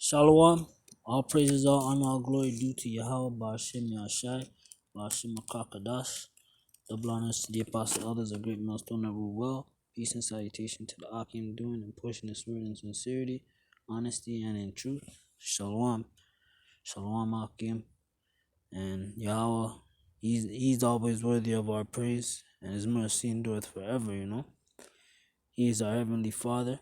Shalom. All praises, all honor, all glory due to Yahawah, RAWCHAA QADASH. Double honors to the apostle elders, a great milestone that rule well. Peace and salutation to the ahchyam doing and pushing this word in sincerity, honesty, and in truth. Shalom. Shalom, ahchyam. And Yahawah, he's always worthy of our praise, and his mercy endureth forever. He is our heavenly Father,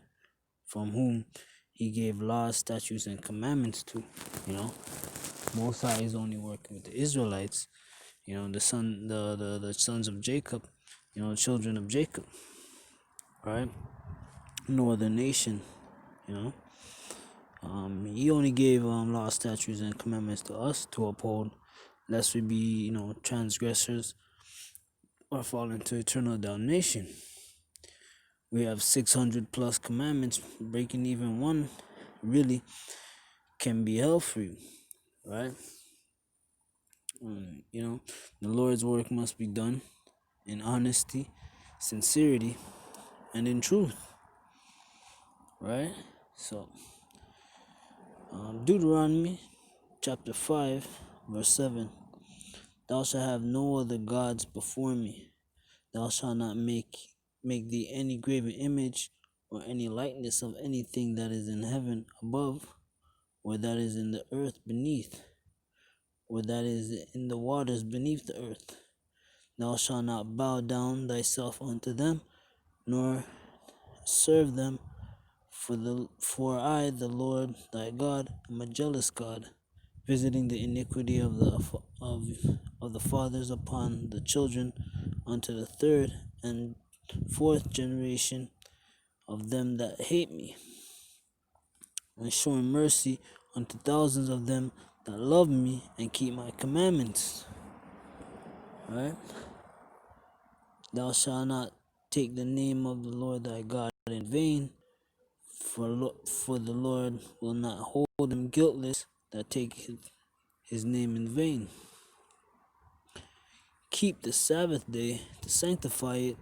from whom he gave laws, statutes, and commandments to. Most High is only working with the Israelites, the sons of Jacob, children of Jacob, right? No other nation, he only gave law, statutes, and commandments to us to uphold, lest we be, transgressors or fall into eternal damnation. We have 600 plus commandments. Breaking even one really can be hell for you, right? The Lord's work must be done in honesty, sincerity, and in truth, right? So, Deuteronomy chapter 5, verse 7. Thou shalt have no other gods before me. Thou shalt not make thee any graven image or any likeness of anything that is in heaven above, or that is in the earth beneath, or that is in the waters beneath the earth. Thou shalt not bow down thyself unto them, nor serve them, for I, the Lord thy God, am a jealous God, visiting the iniquity of the fathers upon the children unto the third and fourth generation of them that hate me, and showing mercy unto thousands of them that love me and keep my commandments. Right? Thou shalt not take the name of the Lord thy God in vain, for the Lord will not hold him guiltless that take his name in vain. Keep the Sabbath day to sanctify it,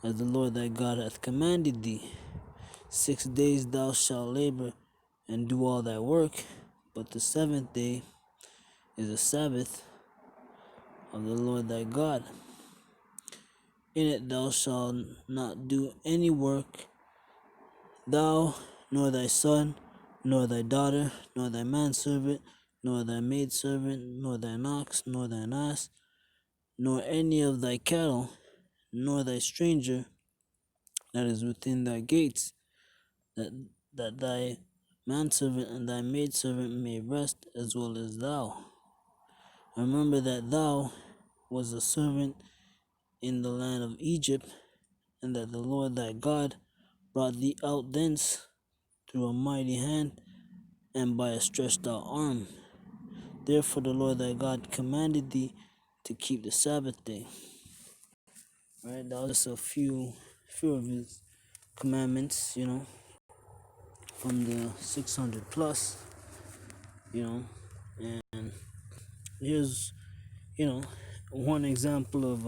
as the Lord thy God hath commanded thee. 6 days thou shalt labor and do all thy work, but the seventh day is a Sabbath of the Lord thy God. In it thou shalt not do any work, thou, nor thy son, nor thy daughter, nor thy manservant, nor thy maidservant, nor thine ox, nor thine ass, nor any of thy cattle, nor thy stranger that is within thy gates, that thy manservant and thy maidservant may rest as well as thou. Remember that thou was a servant in the land of Egypt, and that the Lord thy God brought thee out thence through a mighty hand and by a stretched out arm. Therefore the Lord thy God commanded thee to keep the Sabbath day. Right? That was just a few of his commandments, from the 600 plus, and here's, one example of,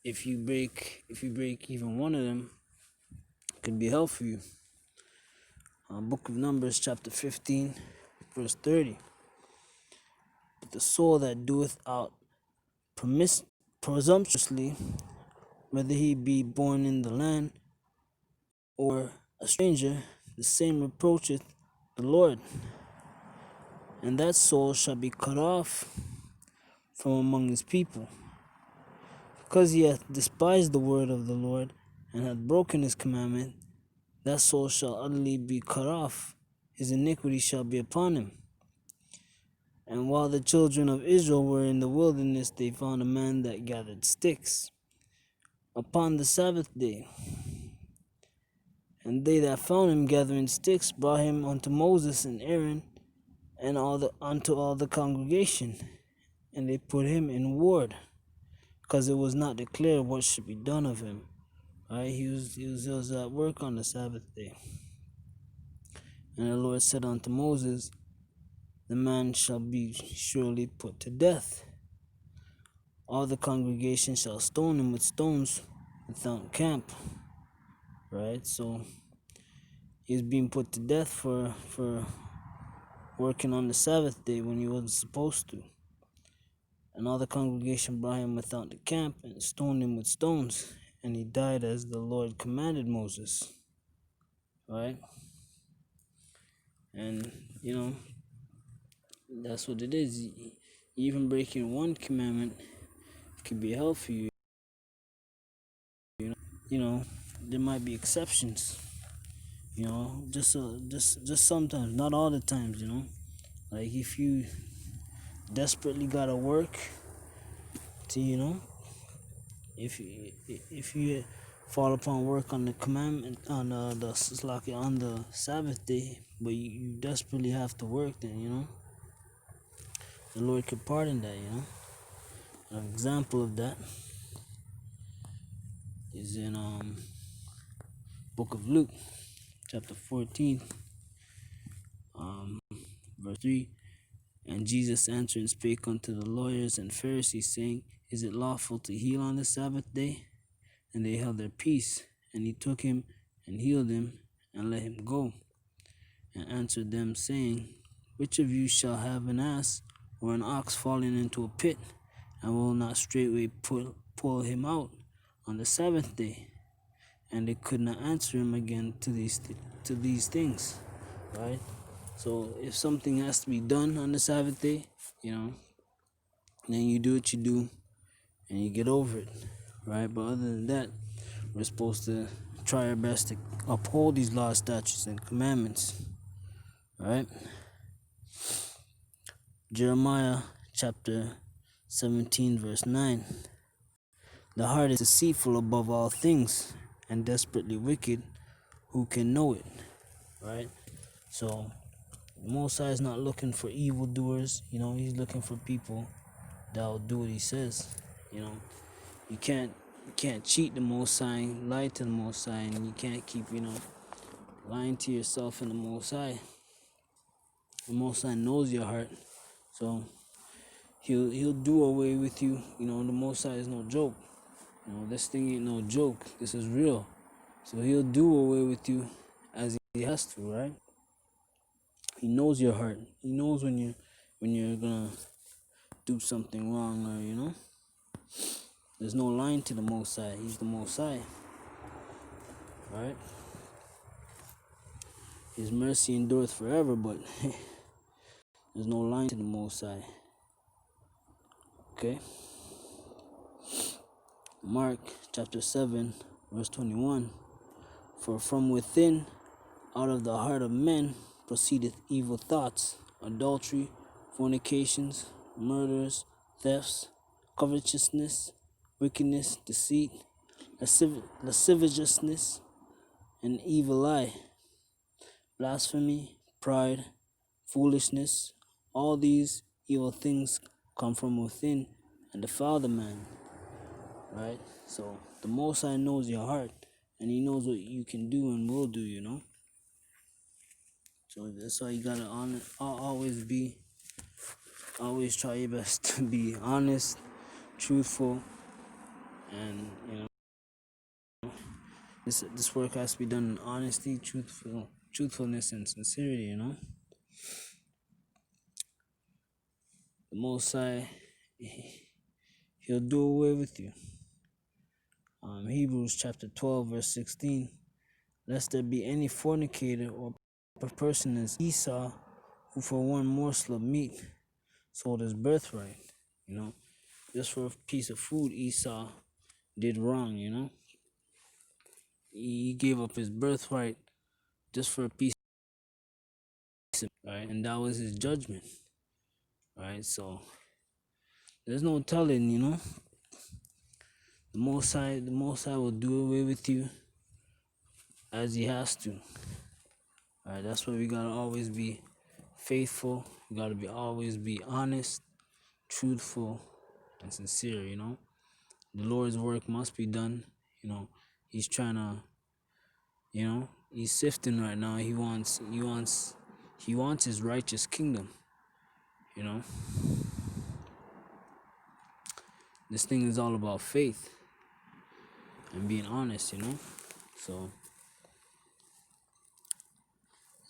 if you break even one of them, it could be hell for you. Book of Numbers chapter 15, verse 30. But the soul that doeth out presumptuously, whether he be born in the land or a stranger, the same reproacheth the Lord, and that soul shall be cut off from among his people. Because he hath despised the word of the Lord, and hath broken his commandment, that soul shall utterly be cut off, his iniquity shall be upon him. And while the children of Israel were in the wilderness, they found a man that gathered sticks upon the Sabbath day. And they that found him gathering sticks brought him unto Moses and Aaron and unto all the congregation. And they put him in ward, because it was not declared what should be done of him. Right? He was at work on the Sabbath day. And the Lord said unto Moses, the man shall be surely put to death. All the congregation shall stone him with stones without camp. Right? So, he was being put to death for working on the Sabbath day when he wasn't supposed to. And all the congregation brought him without the camp and stoned him with stones, and he died as the Lord commanded Moses. Right? And, that's what it is. Even breaking one commandment can be hell for you. There might be exceptions. Just sometimes, not all the times. Like if you desperately gotta work to, if you fall upon work on the commandment on the Sabbath day, but you desperately have to work, then the Lord could pardon that. An example of that is in book of Luke, chapter 14, verse 3. And Jesus answered and spake unto the lawyers and Pharisees, saying, Is it lawful to heal on the Sabbath day? And they held their peace. And he took him and healed him and let him go. And answered them, saying, Which of you shall have an ass or an ox falling into a pit, and will not straightway pull him out on the Sabbath day? And they could not answer him again to these things, right? So if something has to be done on the Sabbath day, then you do what you do and you get over it, right? But other than that, we're supposed to try our best to uphold these laws, statutes, and commandments, right? Jeremiah chapter 17, verse 9. The heart is deceitful above all things and desperately wicked. Who can know it, right? So the Most High is not looking for evildoers. He's looking for people that will do what he says. You can't cheat the Most High, lie to the Most High, and you can't keep lying to yourself and the Most High. The Most High knows your heart, so he'll do away with you. The Most High is no joke. This thing ain't no joke. This is real. So he'll do away with you as he has to, right? He knows your heart. He knows when you're gonna do something wrong, or there's no line to the Most High. He's the Most High, right? His mercy endureth forever, but there's no line to the Most High. Okay. Mark chapter 7, verse 21. For from within, out of the heart of men, proceedeth evil thoughts, adultery, fornications, murders, thefts, covetousness, wickedness, deceit, lasciviousness, an evil eye, blasphemy, pride, foolishness. All these evil things come from within and defile the man, right? So the Most High knows your heart, and he knows what you can do and will do, So that's why you gotta always try your best to be honest, truthful, and this work has to be done in honesty, truthfulness, and sincerity. The Most High, he'll do away with you. Hebrews chapter 12, verse 16. Lest there be any fornicator or person as Esau, who for one morsel of meat sold his birthright. Just for a piece of food, Esau did wrong. He gave up his birthright just for a piece of, right? And that was his judgment, right? So there's no telling, the Most High will do away with you as he has to. All right, that's why we gotta always be faithful. We gotta always be honest, truthful, and sincere. The Lord's work must be done. He's trying to, he's sifting right now. He wants his righteous kingdom. This thing is all about faith and being honest. So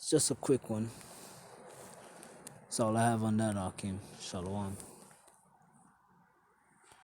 It's just a quick one. That's all I have on that, ahchyam. Shalom.